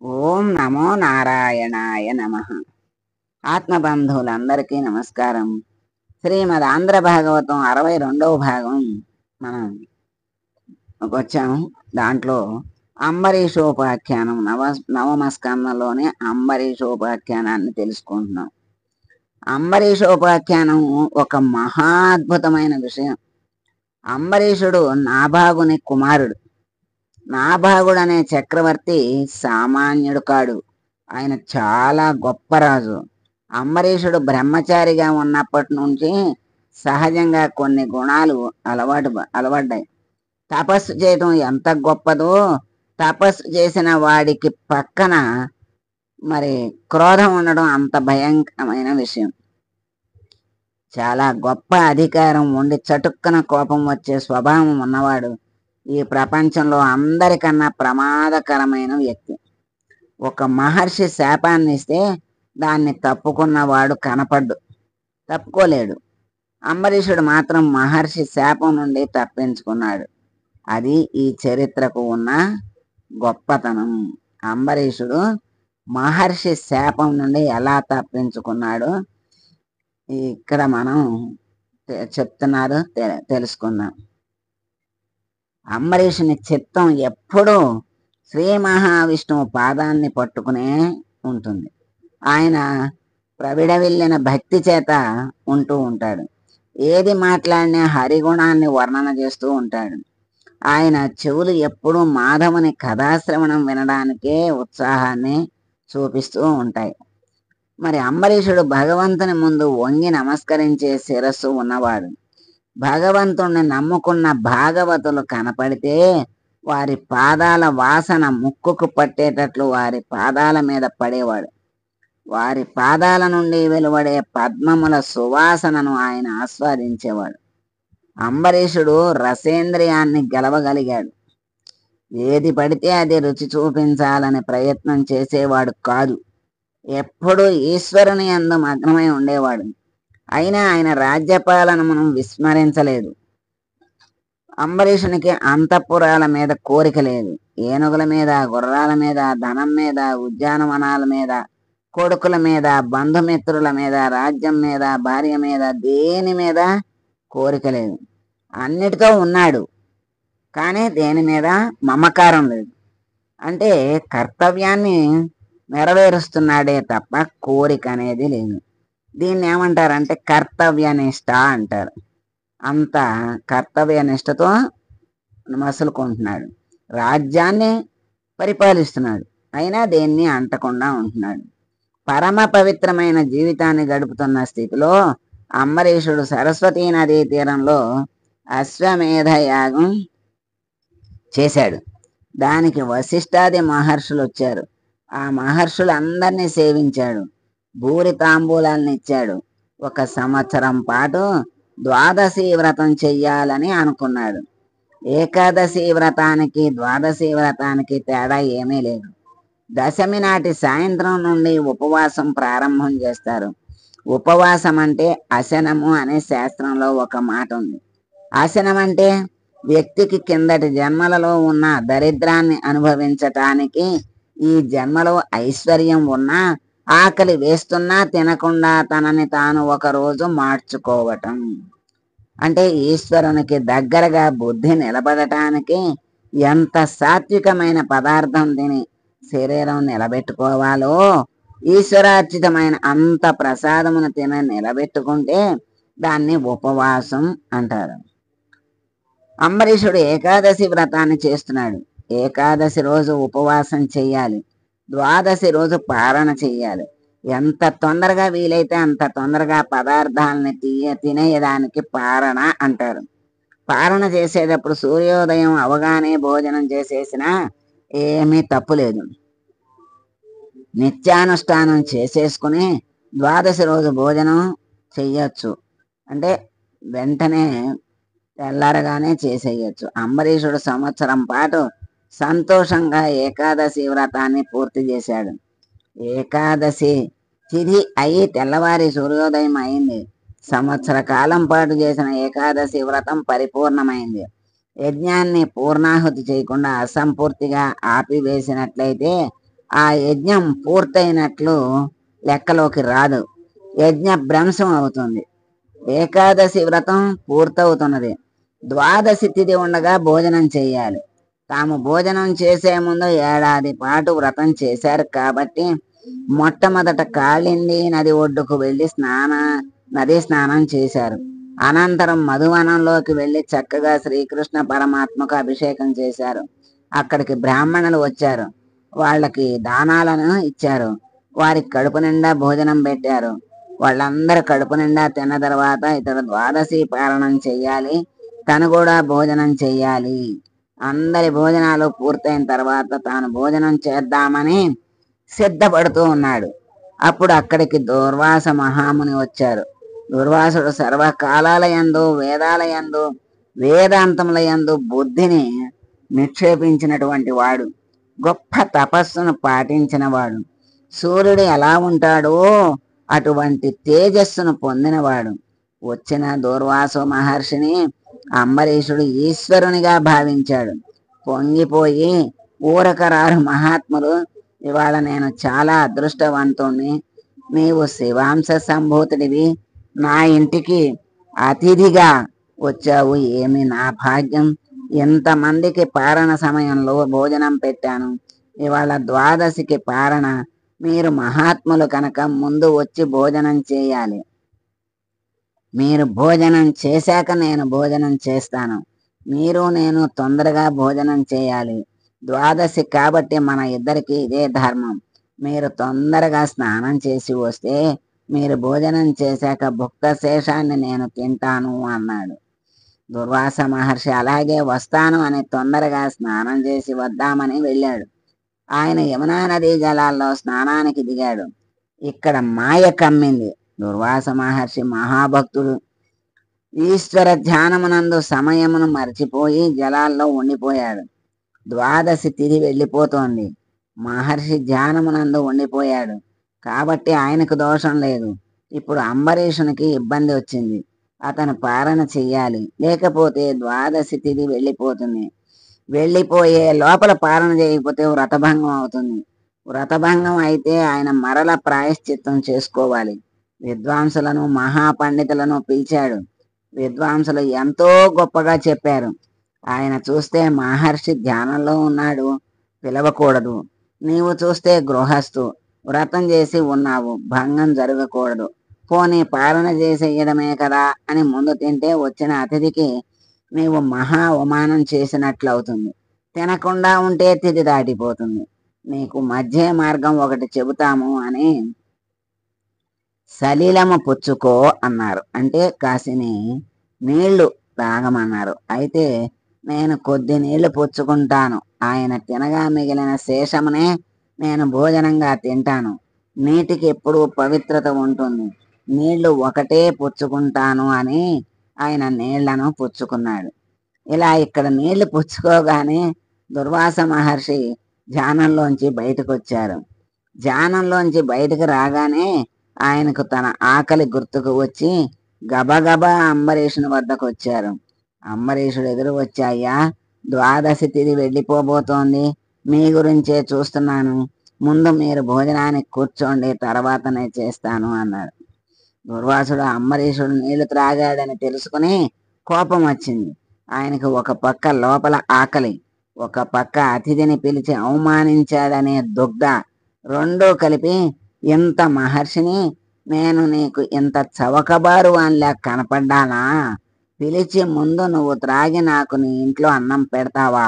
ఓం నమో నారాయణాయ నమః. ఆత్మబంధువులందరికీ నమస్కారం. శ్రీమద్ ఆంధ్ర భాగవతం 62వ భాగం మనం వచ్చాము. దాంట్లో అంబరీషోపాఖ్యానం నవమ స్కందంలోనే అంబరీషోపాఖ్యానాన్ని తెలుసుకుంటున్నాం. అంబరీషోపాఖ్యానం ఒక మహా అద్భుతమైన విషయం. అంబరీషుడు నాభాగుని కుమారుడు. నాభాగుడు అనే చక్రవర్తి సామాన్యుడు కాడు. ఆయన చాలా గొప్ప రాజు. అంబరీషుడు బ్రహ్మచారిగా ఉన్నప్పటి నుంచి సహజంగా కొన్ని గుణాలు అలవడ్డాయి. తపస్సు చేయడం ఎంత గొప్పదో, తపస్సు చేసిన వాడికి పక్కన మరి క్రోధం ఉండడం అంత భయంకరమైన విషయం. చాలా గొప్ప అధికారం ఉండి చటుక్కన కోపం వచ్చే స్వభావం ఉన్నవాడు ఈ ప్రపంచంలో అందరికన్నా ప్రమాదకరమైన వ్యక్తి. ఒక మహర్షి శాపాన్ని ఇస్తే దాన్ని తప్పుకున్నవాడు తప్పుకోలేడు. అంబరీషుడు మాత్రం మహర్షి శాపం నుండి తప్పించుకున్నాడు. అది ఈ చరిత్రకు ఉన్న గొప్పతనం. అంబరీషుడు మహర్షి శాపం నుండి ఎలా తప్పించుకున్నాడు ఇక్కడ మనం చెప్తున్నారు, తెలుసుకుందాం. అంబరీషుని చిత్తం ఎప్పుడూ శ్రీ మహావిష్ణువు పాదాన్ని పట్టుకునే ఉంటుంది. ఆయన ప్రవిడవిల్లిన భక్తి చేత ఉంటూ ఉంటాడు. ఏది మాట్లాడినా హరిగుణాన్ని వర్ణన చేస్తూ ఉంటాడు. ఆయన చెవులు ఎప్పుడూ మాధవుని కథాశ్రవణం వినడానికే ఉత్సాహాన్ని చూపిస్తూ ఉంటాయి. మరి అంబరీషుడు భగవంతుని ముందు వంగి నమస్కరించే శిరస్సు ఉన్నవాడు. భగవంతుణ్ణి నమ్ముకున్న భాగవతులు కనపడితే వారి పాదాల వాసన ముక్కుకు పట్టేటట్లు వారి పాదాల మీద పడేవాడు. వారి పాదాల నుండి వెలువడే పద్మముల సువాసనను ఆయన ఆస్వాదించేవాడు. అంబరీషుడు రసేంద్రియాన్ని గెలవగలిగాడు. ఏది పడితే అది రుచి చూపించాలని ప్రయత్నం చేసేవాడు కాదు. ఎప్పుడూ ఈశ్వరుని యందు మగ్నమై ఉండేవాడు. అయినా ఆయన రాజ్యపాలనను విస్మరించలేదు. అంబరీషునికి అంతఃపురాల మీద కోరిక లేదు. ఏనుగుల మీద, గుర్రాల మీద, ధనం మీద, ఉద్యానవనాల మీద, కొడుకుల మీద, బంధుమిత్రుల మీద, రాజ్యం మీద, భార్య మీద, దేని మీద కోరిక లేదు. అన్నిటితో ఉన్నాడు, కానీ దేని మీద మమకారం లేదు. అంటే కర్తవ్యాన్ని నెరవేరుస్తున్నాడే తప్ప కోరిక అనేది లేదు. దీన్ని ఏమంటారంటే కర్తవ్యనిష్ట అంటారు. అంత కర్తవ్యనిష్టతో మసులుకుంటున్నాడు. రాజ్యాన్ని పరిపాలిస్తున్నాడు, అయినా దేన్ని అంటకుండా ఉంటున్నాడు. పరమ పవిత్రమైన జీవితాన్ని గడుపుతున్న స్థితిలో అంబరీషుడు సరస్వతీ నదీ తీరంలో అశ్వమేధ యాగం చేశాడు. దానికి వశిష్ఠాది మహర్షులు వచ్చారు. ఆ మహర్షులందరినీ సేవించాడు. భూరి తాంబూలాలను ఇచ్చాడు. 1 సంవత్సరం పాటు ద్వాదశి వ్రతం చెయ్యాలని అనుకున్నాడు. ఏకాదశి వ్రతానికి ద్వాదశి వ్రతానికి తేడా ఏమీ లేదు. దశమి నాటి సాయంత్రం నుండి ఉపవాసం ప్రారంభం చేస్తారు. ఉపవాసం అంటే అశనము అనే శాస్త్రంలో ఒక మాట ఉంది. అశనం అంటే వ్యక్తికి కిందటి జన్మలలో ఉన్న దరిద్రాన్ని అనుభవించటానికి ఈ జన్మలో ఐశ్వర్యం ఉన్నా ఆకలి వేస్తున్నా తినకుండా తనని తాను ఒకరోజు మార్చుకోవటం. అంటే ఈశ్వరునికి దగ్గరగా బుద్ధి నిలబడటానికి ఎంత సాత్వికమైన పదార్థం తిని శరీరం నిలబెట్టుకోవాలో ఈశ్వరార్చితమైన అంత ప్రసాదమును తిని నిలబెట్టుకుంటే దాన్ని ఉపవాసం అంటారు. అంబరీషుడు ఏకాదశి వ్రతాన్ని చేస్తున్నాడు. ఏకాదశి రోజు ఉపవాసం చెయ్యాలి. ద్వాదశి రోజు పారణ చెయ్యాలి. ఎంత తొందరగా వీలైతే అంత తొందరగా పదార్థాలని తినేయడానికి పారణ అంటారు. పారణ చేసేటప్పుడు సూర్యోదయం అవగానే భోజనం చేసేసినా ఏమీ తప్పులేదు. నిత్యానుష్ఠానం చేసేసుకుని ద్వాదశి రోజు భోజనం చెయ్యొచ్చు. అంటే వెంటనే తెల్లారగానే చేసేయచ్చు. అంబరీషుడు సంవత్సరం పాటు సంతోషంగా ఏకాదశి వ్రతాన్ని పూర్తి చేశాడు. ఏకాదశి తిథి అయి తెల్లవారి సూర్యోదయం అయింది. సంవత్సర కాలం పాటు చేసిన ఏకాదశి వ్రతం పరిపూర్ణమైంది. యజ్ఞాన్ని పూర్ణాహుతి చేయకుండా అసంపూర్తిగా ఆపివేసినట్లయితే ఆ యజ్ఞం పూర్తయినట్లు లెక్కలోకి రాదు. యజ్ఞ భ్రంశం అవుతుంది. ఏకాదశి వ్రతం పూర్తవుతున్నది. ద్వాదశి తిథి ఉండగా భోజనం చేయాలి. తాము భోజనం చేసే ముందు ఏడాది పాటు వ్రతం చేశారు కాబట్టి మొట్టమొదట కాళింది నది ఒడ్డుకు వెళ్లి నదీ స్నానం చేశారు. అనంతరం మధువనంలోకి వెళ్లి చక్కగా శ్రీకృష్ణ పరమాత్మకు అభిషేకం చేశారు. అక్కడికి బ్రాహ్మణులు వచ్చారు. వాళ్ళకి దానాలను ఇచ్చారు. వారికి కడుపు నిండా భోజనం పెట్టారు. వాళ్ళందరూ కడుపు నిండా తిన్న తర్వాత ఇతడు ద్వాదశి పాలనం చెయ్యాలి, తను కూడా భోజనం చెయ్యాలి. అందరి భోజనాలు పూర్తయిన తర్వాత తాను భోజనం చేద్దామని సిద్ధపడుతూ ఉన్నాడు. అప్పుడు అక్కడికి దుర్వాస మహాముని వచ్చారు. దుర్వాసుడు సర్వకాలాలయందు వేదాలయందు వేదాంతములయందు బుద్ధిని నిక్షేపించినటువంటి వాడు, గొప్ప తపస్సును పాటించిన వాడు, సూర్యుడు ఎలా ఉంటాడో అటువంటి తేజస్సును పొందినవాడు. వచ్చిన దుర్వాస మహర్షిని అంబరీషుడు ఈశ్వరునిగా భావించాడు. పొంగిపోయి, ఊరకరారు మహాత్ములు, ఇవాళ నేను చాలా అదృష్టవంతుణ్ణి. నీవు శివాంశ సంభూతుడివి, నా ఇంటికి అతిథిగా వచ్చావు. ఏమి నా భాగ్యం! ఎంతమందికి పారణ సమయంలో భోజనం పెట్టాను. ఇవాళ ద్వాదశికి పారణ. మీరు మహాత్ములు కనుక ముందు వచ్చి భోజనం చేయాలి. మీరు భోజనం చేశాక నేను భోజనం చేస్తాను. మీరు నేను తొందరగా భోజనం చేయాలి. ద్వాదశి కాబట్టి మన ఇద్దరికి ఇదే ధర్మం. మీరు తొందరగా స్నానం చేసి వస్తే మీరు భోజనం చేశాక భుక్త శేషాన్ని నేను తింటాను అన్నాడు. దుర్వాస మహర్షి అలాగే వస్తాను అని తొందరగా స్నానం చేసి వద్దామని వెళ్ళాడు. ఆయన యమునా నదీ జలాల్లో స్నానానికి దిగాడు. ఇక్కడ మాయ కమ్మింది. దుర్వాస మహర్షి మహాభక్తుడు. ఈశ్వర ధ్యానమునందు సమయమును మర్చిపోయి జలాల్లో ఉండిపోయాడు. ద్వాదశి తిథి వెళ్ళిపోతోంది. మహర్షి ధ్యానమునందు ఉండిపోయాడు కాబట్టి ఆయనకు దోషం లేదు. ఇప్పుడు అంబరీషునికి ఇబ్బంది వచ్చింది. అతను పాలన చెయ్యాలి, లేకపోతే ద్వాదశి తిథి వెళ్ళిపోతుంది. వెళ్ళిపోయే లోపల పాలన చేయకపోతే వ్రతభంగం అవుతుంది. వ్రతభంగం అయితే ఆయన మరల ప్రాయశ్చిత్తం చేసుకోవాలి. విద్వాంసులను మహాపండితులను పిలిచాడు. విద్వాంసులు ఎంతో గొప్పగా చెప్పారు. ఆయన చూస్తే మహర్షి ధ్యానంలో ఉన్నాడు, పిలవకూడదు. నీవు చూస్తే గృహస్థు, వ్రతం చేసి ఉన్నావు, భంగం జరగకూడదు. పోనీ పాలన చేసేయడమే కదా అని ముందు తింటే వచ్చిన అతిథికి నీవు మహా అవమానం చేసినట్లవుతుంది. తినకుండా ఉంటే తిథి దాటిపోతుంది. నీకు మధ్య మార్గం ఒకటి చెబుతాము అని సలీలము పుచ్చుకో అన్నారు. అంటే కాసిని నీళ్లు తాగమన్నారు. అయితే నేను కొద్ది నీళ్లు పుచ్చుకుంటాను. ఆయన తినగా మిగిలిన శేషమునే నేను భోజనంగా తింటాను. నీటికి ఎప్పుడూ పవిత్రత ఉంటుంది. నీళ్లు ఒకటే పుచ్చుకుంటాను అని ఆయన నీళ్లను పుచ్చుకున్నాడు. ఇలా ఇక్కడ నీళ్లు పుచ్చుకోగానే దుర్వాస మహర్షి ధ్యానంలోంచి బయటకు వచ్చారు. ధ్యానంలోంచి బయటకు రాగానే ఆయనకు తన ఆకలి గుర్తుకు వచ్చి గబగబా అంబరీషుని వద్దకు వచ్చారు. అంబరీషుడు ఎదురు వచ్చాయ్యా, ద్వాదశి తిథి వెళ్ళిపోబోతోంది, మీ గురించే చూస్తున్నాను. ముందు మీరు భోజనానికి కూర్చోండి, తర్వాతనే చేస్తాను అన్నాడు. దుర్వాసుడు అంబరీషుడు నీళ్లు త్రాగాడని తెలుసుకుని కోపం వచ్చింది. ఆయనకు ఒక పక్క లోపల ఆకలి, ఒక పక్క అతిథిని పిలిచి అవమానించాడనే దుగ్ధ, రెండూ కలిపి ఇంత మహర్షిని నేను నీకు ఇంత చవకబారు వానిలా కనపడ్డానా? పిలిచి ముందు నువ్వు త్రాగి నాకు నీ ఇంట్లో అన్నం పెడతావా?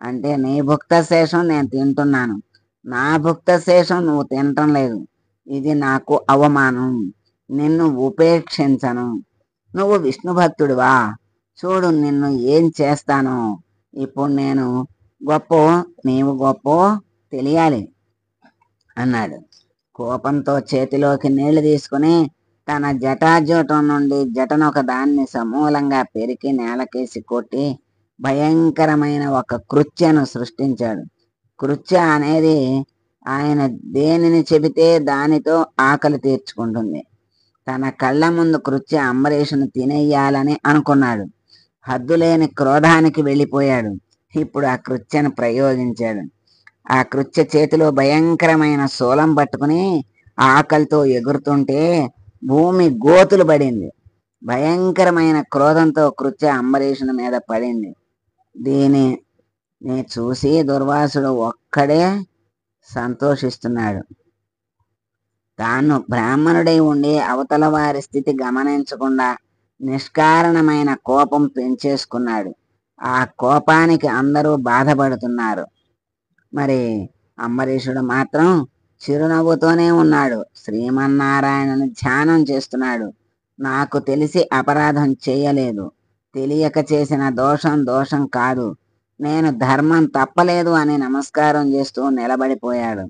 అంటే నీ భుక్త శేషం నేను తింటున్నాను, నా భుక్త శేషం నువ్వు తినటం లేదు. ఇది నాకు అవమానం. నిన్ను ఉపేక్షించను. నువ్వు విష్ణు భక్తుడివా? చూడు నిన్ను ఏం చేస్తానో. ఇప్పుడు నేను గొప్ప, నీవు గొప్ప తెలియాలి అన్నాడు. కోపంతో చేతిలోకి నీళ్లు తీసుకుని తన జటాజూటం నుండి జటనొక దాన్ని సమూలంగా పెరికి నేలకేసి కొట్టి భయంకరమైన ఒక కృత్యను సృష్టించాడు. కృత్య అనేది ఆయన దేనిని చెబితే దానితో ఆకలి తీర్చుకుంటుంది. తన కళ్ళ ముందు కృత్య అంబరీషుని తినేయాలని అనుకున్నాడు. హద్దులేని క్రోధానికి వెళ్ళిపోయాడు. ఇప్పుడు ఆ కృత్యను ప్రయోగించాడు. ఆ కృత్య చేతిలో భయంకరమైన శూలం పట్టుకుని ఆకలితో ఎగురుతుంటే భూమి గోతులు పడింది. భయంకరమైన క్రోధంతో కృత్య అంబరీషుని మీద పడింది. దీనిని చూసి దుర్వాసుడు ఒక్కడే సంతోషిస్తున్నాడు. తాను బ్రాహ్మణుడై ఉండి అవతల వారి స్థితి గమనించకుండా నిష్కారణమైన కోపం పెంచేసుకున్నాడు. ఆ కోపానికి అందరూ బాధపడుతున్నారు. మరి అంబరీషుడు మాత్రం చిరునవ్వుతోనే ఉన్నాడు. శ్రీమన్నారాయణను ధ్యానం చేస్తున్నాడు. నాకు తెలిసి అపరాధం చేయలేదు, తెలియక చేసిన దోషం దోషం కాదు, నేను ధర్మం తప్పలేదు అని నమస్కారం చేస్తూ నిలబడిపోయాడు.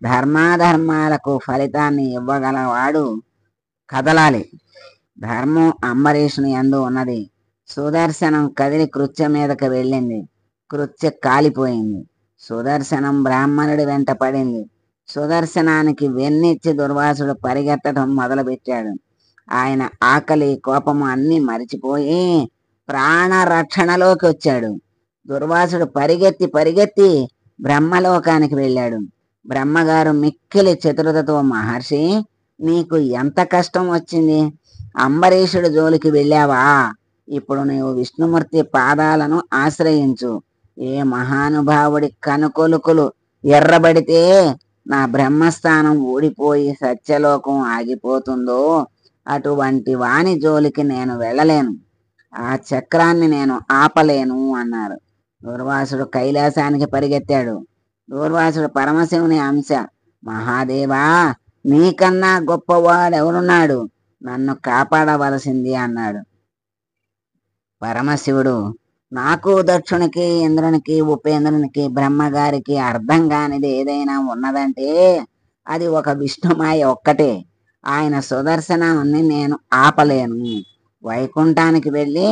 ధర్మాధర్మాలకు ఫలితాన్ని ఇవ్వగలవాడు కదలాలి. ధర్మం అంబరీషుని యందు ఉన్నది. సుదర్శనం కదిలి కృత్య మీదకి వెళ్ళింది. కృత్య కాలిపోయింది. సుదర్శనం బ్రాహ్మణుడి వెంట పడింది. సుదర్శనానికి వెన్నిచ్చి దుర్వాసుడు పరిగెత్తడం మొదలుపెట్టాడు. ఆయన ఆకలి కోపము అన్నీ మరిచిపోయి ప్రాణరక్షణలోకి వచ్చాడు. దుర్వాసుడు పరిగెత్తి పరిగెత్తి బ్రహ్మలోకానికి వెళ్ళాడు. బ్రహ్మగారు మిక్కిలి చతురతతో, మహర్షి, నీకు ఎంత కష్టం వచ్చింది? అంబరీషుడు జోలికి వెళ్ళావా? ఇప్పుడు నీవు విష్ణుమూర్తి పాదాలను ఆశ్రయించు. ఏ మహానుభావుడి కనుకొలుకులు ఎర్రబడితే నా బ్రహ్మస్థానం ఊడిపోయి సత్యలోకం ఆగిపోతుందో అటువంటి వాని జోలికి నేను వెళ్ళలేను. ఆ చక్రాన్ని నేను ఆపలేను అన్నారు. దూర్వాసుడు కైలాసానికి పరిగెత్తాడు. దూర్వాసుడు పరమశివుని అంశ. మహాదేవా, నీకన్నా గొప్పవాడెవరున్నాడు? నన్ను కాపాడవలసింది అన్నాడు. పరమశివుడు, నాకు దక్షునికి ఇంద్రునికి ఉపేంద్రునికి బ్రహ్మగారికి అర్థం కానిది ఏదైనా ఉన్నదంటే అది ఒక విష్ణుమాయ ఒక్కటే. ఆయన సుదర్శనాన్ని నేను ఆపలేను. వైకుంఠానికి వెళ్ళి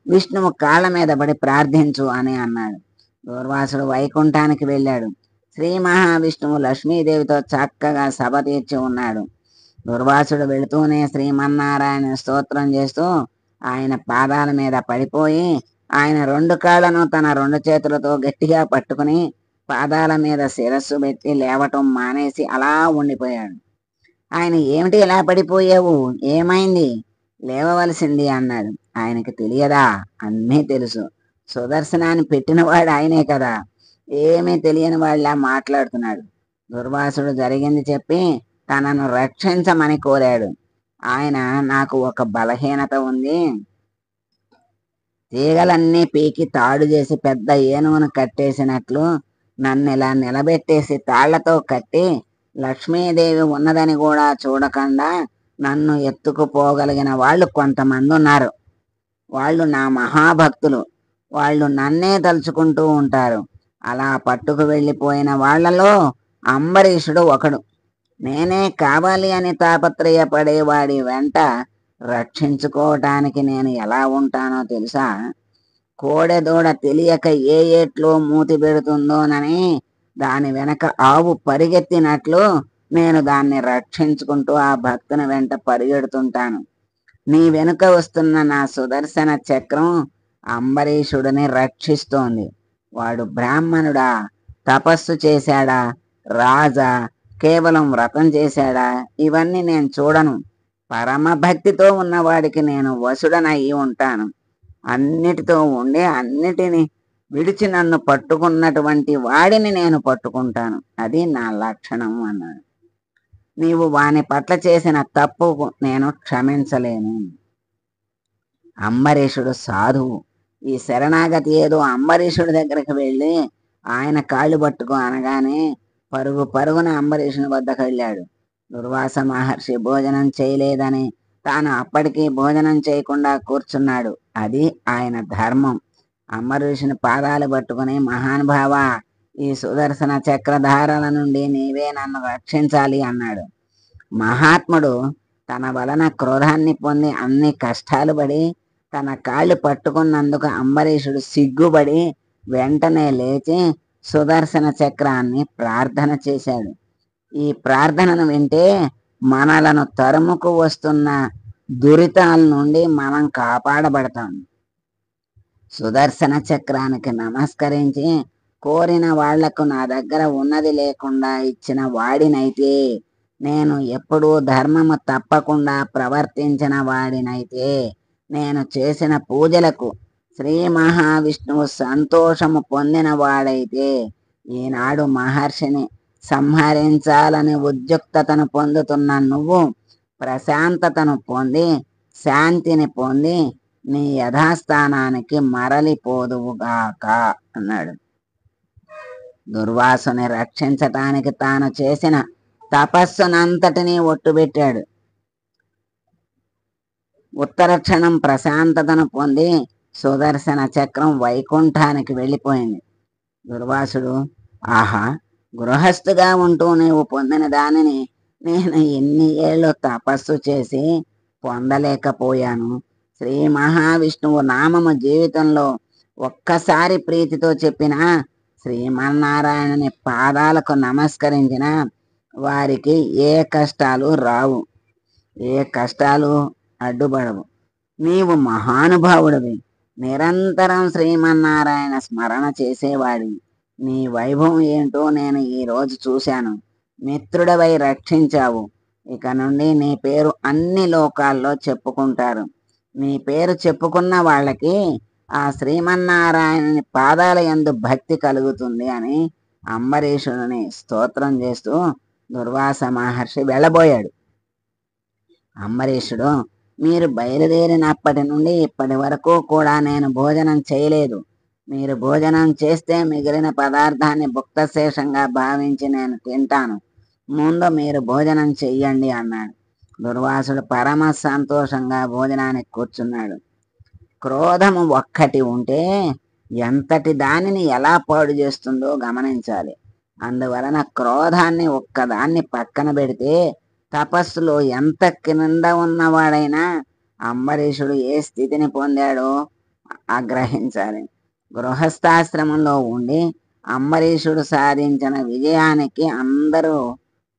విష్ణువు కాళ్ళ మీద పడి ప్రార్థించు అని అన్నాడు. దూర్వాసుడు వైకుంఠానికి వెళ్ళాడు. శ్రీ మహావిష్ణువు లక్ష్మీదేవితో చక్కగా సభ తీర్చి ఉన్నాడు. దుర్వాసుడు వెళుతూనే శ్రీమన్నారాయణ స్తోత్రం చేస్తూ ఆయన పాదాల మీద పడిపోయి ఆయన రెండు కాళ్ళను తన రెండు చేతులతో గట్టిగా పట్టుకుని పాదాల మీద శిరస్సు పెట్టి లేవటం మానేసి అలా ఉండిపోయాడు. ఆయన, ఏమిటి ఇలా పడిపోయావు, ఏమైంది, లేవవలసింది అన్నాడు. ఆయనకి తెలియదా? అన్నీ తెలుసు. సుదర్శనాన్ని పెట్టినవాడు ఆయనే కదా. ఏమీ తెలియని వాళ్ళ మాట్లాడుతున్నాడు. దుర్వాసుడు జరిగింది చెప్పి తనను రక్షించమని కోరాడు. ఆయన, నాకు ఒక బలహీనత ఉంది. తీగలన్నీ పీకి తాడు చేసి పెద్ద ఏనుగును కట్టేసినట్లు నన్ను ఇలా నిలబెట్టేసి తాళ్లతో కట్టి లక్ష్మీదేవి ఉన్నదని కూడా చూడకుండా నన్ను ఎత్తుకుపోగలిగిన వాళ్ళు కొంతమంది ఉన్నారు. వాళ్ళు నా మహాభక్తులు. వాళ్ళు నన్నే తలుచుకుంటూ ఉంటారు. అలా పట్టుకు వెళ్ళిపోయిన వాళ్లలో అంబరీషుడు ఒకడు. నేనే కావాలి అని తాపత్రయపడేవాడి వెంట రక్షించుకోవటానికి నేను ఎలా ఉంటానో తెలుసా? కోడెదూడ తెలియక ఏ ఏట్లో మూతి పెడుతుందోనని దాని వెనక ఆవు పరిగెత్తినట్లు నేను దాన్ని రక్షించుకుంటూ ఆ భక్తుని వెంట పరిగెడుతుంటాను. నీ వెనుక వస్తున్న నా సుదర్శన చక్రం అంబరీషుడిని రక్షిస్తోంది. వాడు బ్రాహ్మణుడా, తపస్సు చేశాడా, రాజా, కేవలం వ్రతం చేశాడా, ఇవన్నీ నేను చూడను. పరమభక్తితో ఉన్నవాడికి నేను వసుడనయ్యి ఉంటాను. అన్నిటితో ఉండి అన్నిటిని విడిచి నన్ను పట్టుకున్నటువంటి వాడిని నేను పట్టుకుంటాను. అది నా లక్షణం అన్నాడు. నీవు వాని పట్ల చేసిన తప్పు నేను క్షమించలేను. అంబరీషుడు సాధువు. ఈ శరణాగతి ఏదో అంబరీషుడి దగ్గరికి వెళ్ళి ఆయన కాళ్ళు పట్టుకో అనగానే పరుగు పరుగున అంబరీషుని వద్దకు వెళ్ళాడు. దుర్వాస మహర్షి భోజనం చేయలేదని తాను అప్పటికీ భోజనం చేయకుండా కూర్చున్నాడు. అది ఆయన ధర్మం. అంబరీషుని పాదాలు పట్టుకుని, మహానుభావ, ఈ సుదర్శన చక్రధారల నుండి నీవే నన్ను రక్షించాలి అన్నాడు. మహాత్ముడు తన వలన క్రోధాన్ని పొంది అన్ని కష్టాలు పడి తన కాళ్ళు పట్టుకున్నందుకు అంబరీషుడు సిగ్గుపడి వెంటనే లేచి సుదర్శన చక్రాన్ని ప్రార్థన చేశాడు. ఈ ప్రార్థనను వింటే మనలను తరుముకు వస్తున్న దురితాల నుండి మనం కాపాడబడతాం. సుదర్శన చక్రానికి నమస్కరించి కోరిన వాళ్లకు నా దగ్గర ఉన్నది లేకుండా ఇచ్చిన వాడినైతే, నేను ఎప్పుడూ ధర్మము తప్పకుండా ప్రవర్తించిన వాడినైతే, నేను చేసిన పూజలకు శ్రీ మహావిష్ణువు సంతోషము పొందిన వాడైతే, ఈనాడు మహర్షిని సంహరించాలని ఉద్యుక్తతను పొందుతున్న నువ్వు ప్రశాంతతను పొంది శాంతిని పొంది నీ యథాస్థానానికి మరలిపోదువుగాక అన్నాడు. దుర్వాసుని రక్షించటానికి తాను చేసిన తపస్సునంతటినీ ఒట్టుబెట్టాడు. ఉత్తర క్షణం ప్రశాంతతను పొంది సుదర్శన చక్రం వైకుంఠానికి వెళ్ళిపోయింది. దుర్వాసుడు, ఆహా, గృహస్థుగా ఉంటూ నీవు పొందిన దానిని నేను ఎన్ని ఏళ్ళు తపస్సు చేసి పొందలేకపోయాను. శ్రీ మహావిష్ణువు నామము జీవితంలో ఒక్కసారి ప్రీతితో చెప్పిన శ్రీమన్నారాయణుని పాదాలకు నమస్కరించిన వారికి ఏ కష్టాలు రావు, ఏ కష్టాలు అడ్డుపడవు. నీవు మహానుభావుడివి, నిరంతరం శ్రీమన్నారాయణ స్మరణ చేసేవాడివి. నీ వైభవం ఏంటో నేను ఈరోజు చూశాను. మిత్రుడవై రక్షించావు. ఇక నుండి నీ పేరు అన్ని లోకాల్లో చెప్పుకుంటారు. నీ పేరు చెప్పుకున్న వాళ్ళకి ఆ శ్రీమన్నారాయణుని పాదాల యందు భక్తి కలుగుతుంది అని అంబరీషుని స్తోత్రం చేస్తూ దుర్వాస మహర్షి వెళ్ళబోయాడు. అంబరీషుడు, మీరు బయలుదేరినప్పటి నుండి ఇప్పటి వరకు కూడా నేను భోజనం చేయలేదు. మీరు భోజనం చేస్తే మిగిలిన పదార్థాన్ని భుక్తశేషంగా భావించి నేను తింటాను. ముందు మీరు భోజనం చెయ్యండి అన్నాడు. దుర్వాసుడు పరమ సంతోషంగా భోజనానికి కూర్చున్నాడు. క్రోధము ఒక్కటి ఉంటే ఎంతటి దానిని ఎలా పాడు చేస్తుందో గమనించాలి. అందువలన క్రోధాన్ని ఒక్కదాన్ని పక్కన పెడితే తపస్సులో ఎంత క్రింద ఉన్నవాడైనా అంబరీషుడు ఏ స్థితిని పొందాడో ఆగ్రహించాలి. గృహస్థాశ్రమంలో ఉండి అంబరీషుడు సాధించిన విజయానికి అందరూ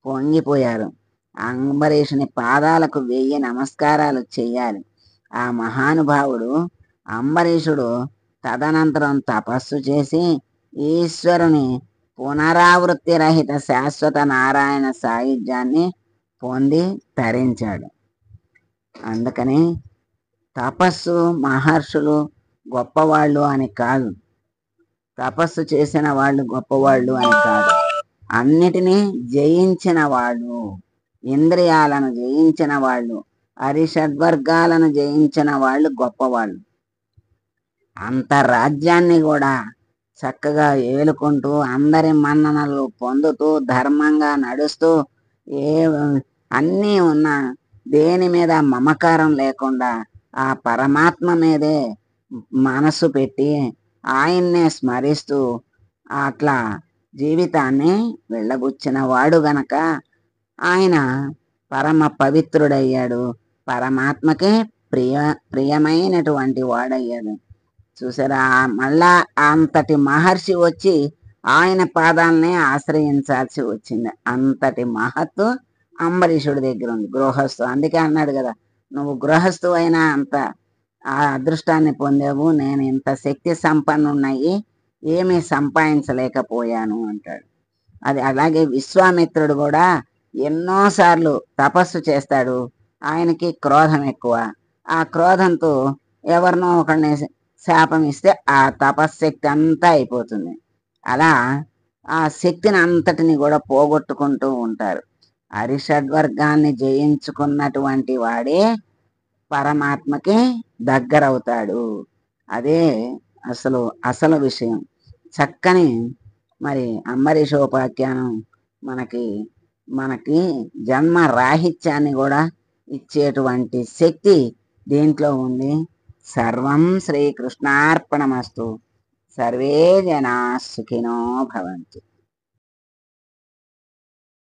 పొంగిపోయారు. అంబరీషుని పాదాలకు 1000 నమస్కారాలు చెయ్యాలి. ఆ మహానుభావుడు అంబరీషుడు తదనంతరం తపస్సు చేసి ఈశ్వరుని పునరావృత్తి రహిత శాశ్వత నారాయణ సాయుధ్యాన్ని పొంది తరించాడు. అందుకని తపస్సు మహర్షులు గొప్పవాళ్ళు అని కాదు, తపస్సు చేసిన వాళ్ళు గొప్పవాళ్ళు అని కాదు, అన్నిటినీ జయించిన వాళ్ళు, ఇంద్రియాలను జయించిన వాళ్ళు, అరిషడ్వర్గాలను జయించిన వాళ్ళు గొప్పవాళ్ళు. అంత రాజ్యాన్ని కూడా చక్కగా ఏలుకుంటూ అందరి మన్ననలు పొందుతూ ధర్మంగా నడుస్తూ ఏ అన్నీ ఉన్న దేని మీద మమకారం లేకుండా ఆ పరమాత్మ మీదే మనసు పెట్టి ఆయన్నే స్మరిస్తూ అట్లా జీవితాన్ని వెళ్ళబుచ్చిన వాడు గనక ఆయన పరమ పవిత్రుడయ్యాడు, పరమాత్మకే ప్రియమైనటువంటి వాడయ్యాడు. చూసారా, మళ్ళా అంతటి మహర్షి వచ్చి ఆయన పాదాలనే ఆశ్రయించాల్సి వచ్చింది. అంతటి మహత్తు అంబరీషుడి దగ్గర ఉంది. గృహస్థు అందుకే అన్నాడు కదా, నువ్వు గృహస్థు అయినా అంత ఆ అదృష్టాన్ని పొందావు, నేను ఇంత శక్తి సంపన్నున్నాయి ఏమీ సంపాదించలేకపోయాను అంటాడు. అది అలాగే విశ్వామిత్రుడు కూడా ఎన్నోసార్లు తపస్సు చేస్తాడు. ఆయనకి క్రోధం ఎక్కువ. ఆ క్రోధంతో ఎవరినో ఒకరిని శాపం ఇస్తే ఆ తపశ్శక్తి అంతా అయిపోతుంది. అలా ఆ శక్తిని అంతటిని కూడా పోగొట్టుకుంటూ ఉంటారు. అరిషడ్వర్గాన్ని జయించుకున్నటువంటి వాడే పరమాత్మకి దగ్గరవుతాడు. అదే అసలు విషయం. చక్కని మరి అంబరీషోపాఖ్యానం మనకి జన్మ రాహిత్యాన్ని కూడా ఇచ్చేటువంటి శక్తి దీంట్లో ఉంది. సర్వం శ్రీకృష్ణార్పణమస్తు. సర్వే జనా సుఖినో భవంతు.